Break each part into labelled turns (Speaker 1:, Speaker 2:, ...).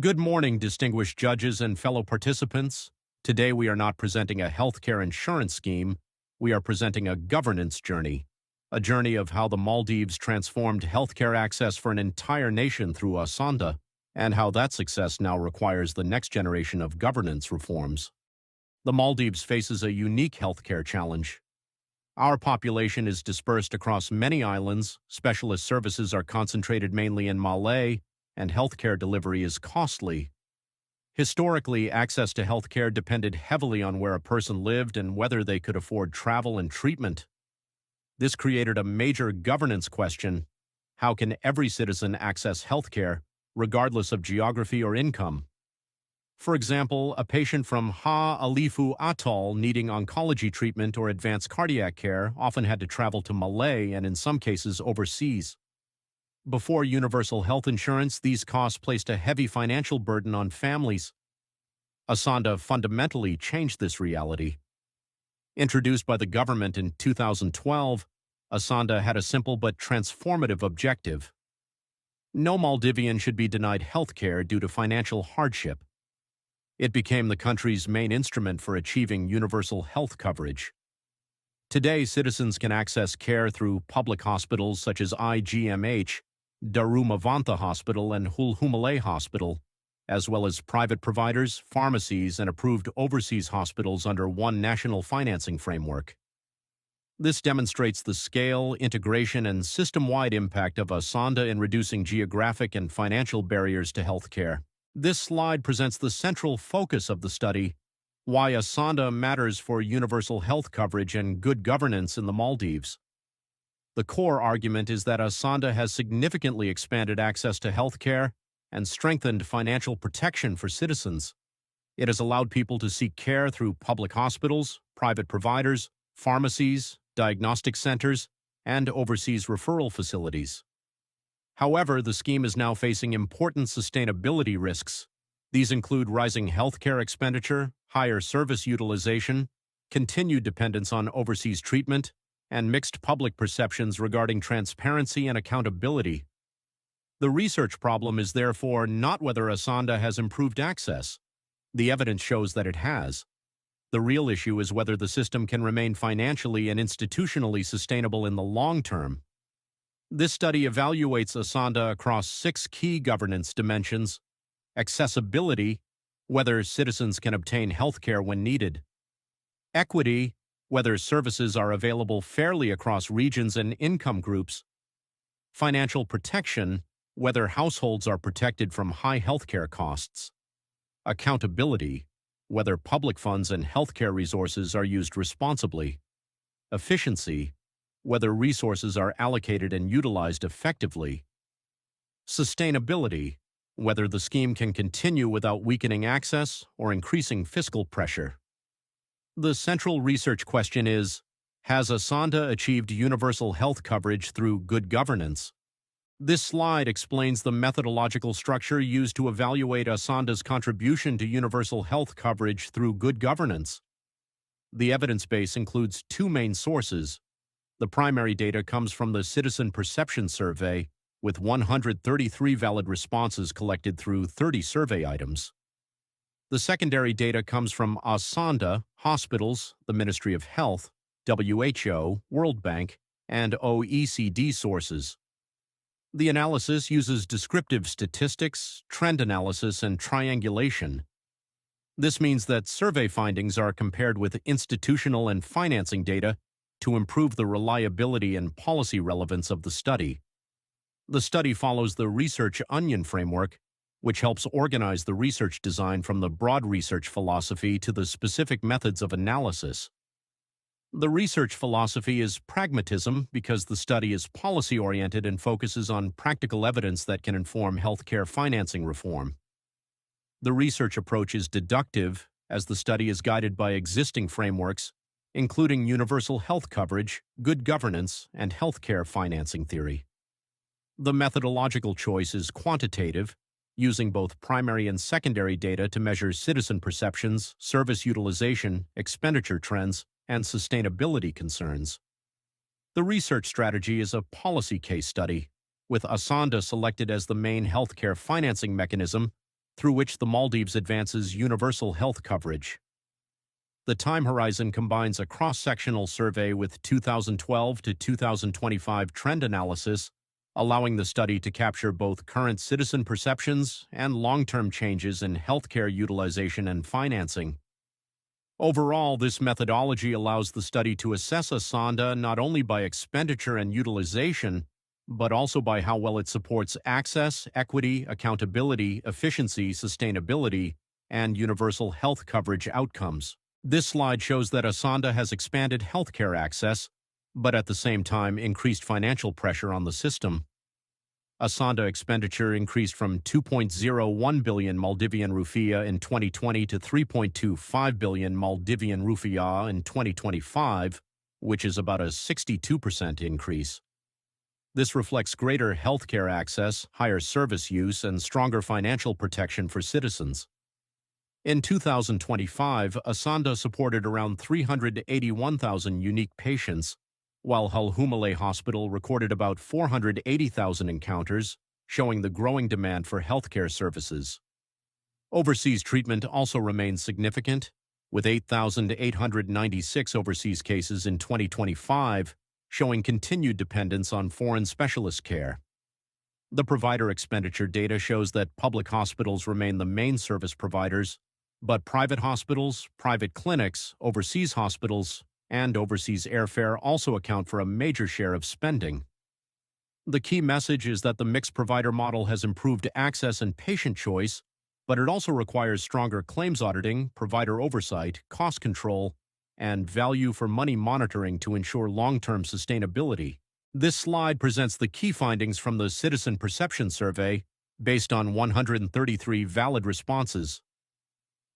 Speaker 1: Good morning, distinguished judges and fellow participants. Today we are not presenting a healthcare insurance scheme, we are presenting a governance journey, a journey of how the Maldives transformed healthcare access for an entire nation through Aasandha, and how that success now requires the next generation of governance reforms. The Maldives faces a unique healthcare challenge. Our population is dispersed across many islands, specialist services are concentrated mainly in Malay, and healthcare delivery is costly. Historically, access to healthcare depended heavily on where a person lived and whether they could afford travel and treatment. This created a major governance question: how can every citizen access healthcare, regardless of geography or income? For example, a patient from Ha Alifu Atoll needing oncology treatment or advanced cardiac care often had to travel to Malay and in some cases overseas. Before universal health insurance, these costs placed a heavy financial burden on families. Aasandha fundamentally changed this reality. Introduced by the government in 2012, Aasandha had a simple but transformative objective. No Maldivian should be denied health care due to financial hardship. It became the country's main instrument for achieving universal health coverage. Today, citizens can access care through public hospitals such as IGMH, Darumavantha Hospital and Hulhumalay Hospital, as well as private providers, pharmacies, and approved overseas hospitals under one national financing framework. This demonstrates the scale, integration, and system-wide impact of Aasandha in reducing geographic and financial barriers to healthcare. This slide presents the central focus of the study: why Aasandha matters for universal health coverage and good governance in the Maldives. The core argument is that Aasandha has significantly expanded access to health care and strengthened financial protection for citizens. It has allowed people to seek care through public hospitals, private providers, pharmacies, diagnostic centers, and overseas referral facilities. However, the scheme is now facing important sustainability risks. These include rising healthcare expenditure, higher service utilization, continued dependence on overseas treatment, and mixed public perceptions regarding transparency and accountability. The research problem is therefore not whether Aasandha has improved access. The evidence shows that it has. The real issue is whether the system can remain financially and institutionally sustainable in the long term. This study evaluates Aasandha across 6 key governance dimensions: accessibility, whether citizens can obtain health care when needed; equity, whether services are available fairly across regions and income groups; financial protection, whether households are protected from high healthcare costs; accountability, whether public funds and healthcare resources are used responsibly; efficiency, whether resources are allocated and utilized effectively; sustainability, whether the scheme can continue without weakening access or increasing fiscal pressure. The central research question is: has Aasandha achieved universal health coverage through good governance? This slide explains the methodological structure used to evaluate Aasandha's contribution to universal health coverage through good governance. The evidence base includes 2 main sources. The primary data comes from the Citizen Perception Survey, with 133 valid responses collected through 30 survey items. The secondary data comes from Aasandha, hospitals, the Ministry of Health, WHO, World Bank, and OECD sources. The analysis uses descriptive statistics, trend analysis, and triangulation. This means that survey findings are compared with institutional and financing data to improve the reliability and policy relevance of the study. The study follows the Research Onion framework, which helps organize the research design from the broad research philosophy to the specific methods of analysis. The research philosophy is pragmatism because the study is policy-oriented and focuses on practical evidence that can inform healthcare financing reform. The research approach is deductive, as the study is guided by existing frameworks, including universal health coverage, good governance, and healthcare financing theory. The methodological choice is quantitative, using both primary and secondary data to measure citizen perceptions, service utilization, expenditure trends, and sustainability concerns. The research strategy is a policy case study, with Aasandha selected as the main healthcare financing mechanism through which the Maldives advances universal health coverage. The time horizon combines a cross-sectional survey with 2012 to 2025 trend analysis, allowing the study to capture both current citizen perceptions and long-term changes in healthcare utilization and financing. Overall, this methodology allows the study to assess Aasandha not only by expenditure and utilization, but also by how well it supports access, equity, accountability, efficiency, sustainability, and universal health coverage outcomes. This slide shows that Aasandha has expanded healthcare access, but at the same time increased financial pressure on the system. Aasandha expenditure increased from 2.01 billion Maldivian rupiah in 2020 to 3.25 billion Maldivian rupiah in 2025, which is about a 62% increase. This reflects greater healthcare access, higher service use, and stronger financial protection for citizens. In 2025, Aasandha supported around 381,000 unique patients, while Halhumalay Hospital recorded about 480,000 encounters, showing the growing demand for healthcare services. Overseas treatment also remains significant, with 8,896 overseas cases in 2025, showing continued dependence on foreign specialist care. The provider expenditure data shows that public hospitals remain the main service providers, but private hospitals, private clinics, overseas hospitals, and overseas airfare also account for a major share of spending. The key message is that the mixed provider model has improved access and patient choice, but it also requires stronger claims auditing, provider oversight, cost control, and value for money monitoring to ensure long-term sustainability. This slide presents the key findings from the Citizen Perception Survey based on 133 valid responses.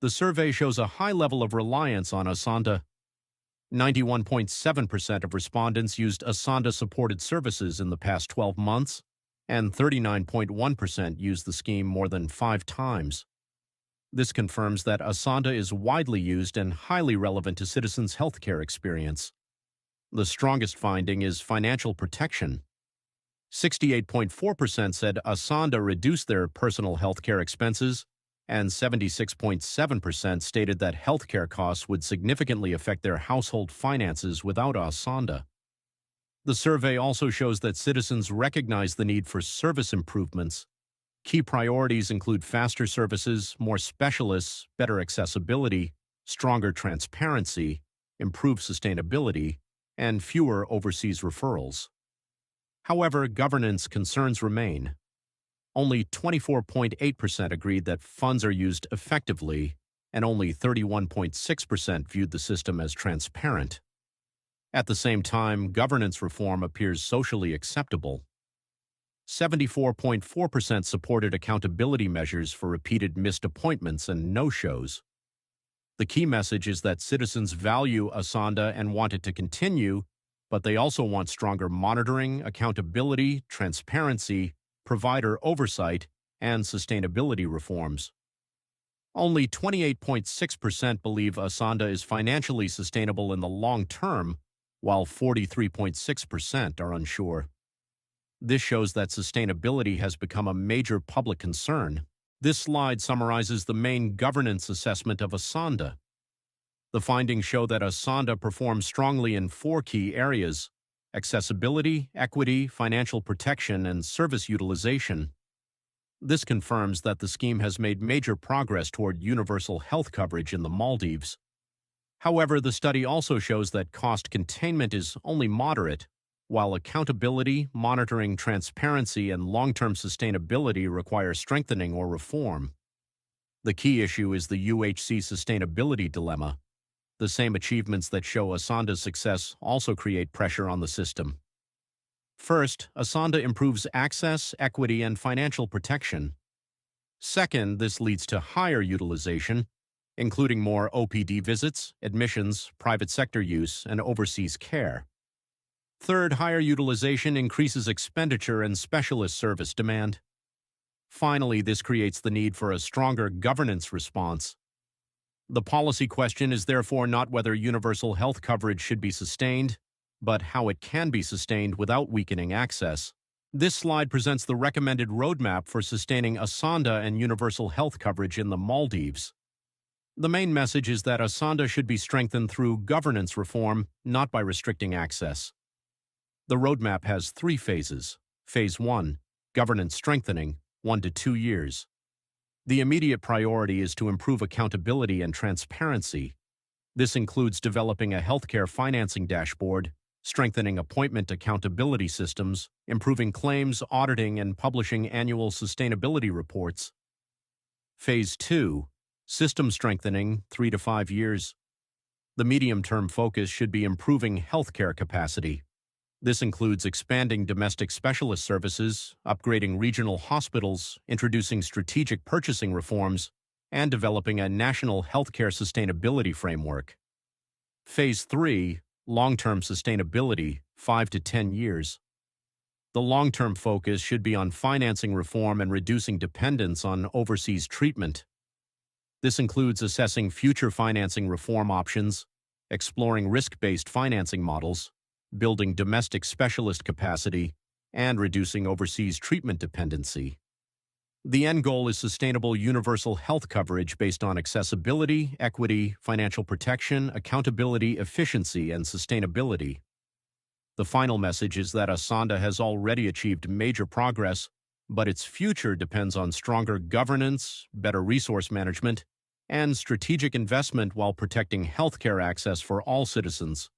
Speaker 1: The survey shows a high level of reliance on Aasandha. 91.7% of respondents used Aasandha-supported services in the past 12 months, and 39.1% used the scheme more than 5 times. This confirms that Aasandha is widely used and highly relevant to citizens' healthcare experience. The strongest finding is financial protection. 68.4% said Aasandha reduced their personal healthcare expenses, and 76.7% stated that healthcare costs would significantly affect their household finances without Aasandha. The survey also shows that citizens recognize the need for service improvements. Key priorities include faster services, more specialists, better accessibility, stronger transparency, improved sustainability, and fewer overseas referrals. However, governance concerns remain. Only 24.8% agreed that funds are used effectively, and only 31.6% viewed the system as transparent. At the same time, governance reform appears socially acceptable. 74.4% supported accountability measures for repeated missed appointments and no-shows. The key message is that citizens value Aasandha and want it to continue, but they also want stronger monitoring, accountability, transparency, provider oversight, and sustainability reforms. Only 28.6% believe Aasandha is financially sustainable in the long term, while 43.6% are unsure. This shows that sustainability has become a major public concern. This slide summarizes the main governance assessment of Aasandha. The findings show that Aasandha performs strongly in 4 key areas: accessibility, equity, financial protection, and service utilization. This confirms that the scheme has made major progress toward universal health coverage in the Maldives. However, the study also shows that cost containment is only moderate, while accountability, monitoring, transparency, and long-term sustainability require strengthening or reform. The key issue is the UHC sustainability dilemma. The same achievements that show Aasandha's success also create pressure on the system. First, Aasandha improves access, equity, and financial protection. Second, this leads to higher utilization, including more OPD visits, admissions, private sector use, and overseas care. Third, higher utilization increases expenditure and specialist service demand. Finally, this creates the need for a stronger governance response. The policy question is therefore not whether universal health coverage should be sustained, but how it can be sustained without weakening access. This slide presents the recommended roadmap for sustaining Aasandha and universal health coverage in the Maldives. The main message is that Aasandha should be strengthened through governance reform, not by restricting access. The roadmap has 3 phases. Phase 1, governance strengthening, 1 to 2 years. The immediate priority is to improve accountability and transparency. This includes developing a healthcare financing dashboard, strengthening appointment accountability systems, improving claims auditing, and publishing annual sustainability reports. Phase 2, system strengthening, 3 to 5 years. The medium-term focus should be improving healthcare capacity. This includes expanding domestic specialist services, upgrading regional hospitals, introducing strategic purchasing reforms, and developing a national healthcare sustainability framework. Phase 3, long-term sustainability, 5 to 10 years. The long-term focus should be on financing reform and reducing dependence on overseas treatment. This includes assessing future financing reform options, exploring risk-based financing models, building domestic specialist capacity, and reducing overseas treatment dependency. The end goal is sustainable universal health coverage based on accessibility, equity, financial protection, accountability, efficiency, and sustainability. The final message is that Aasandha has already achieved major progress, but its future depends on stronger governance, better resource management, and strategic investment while protecting healthcare access for all citizens.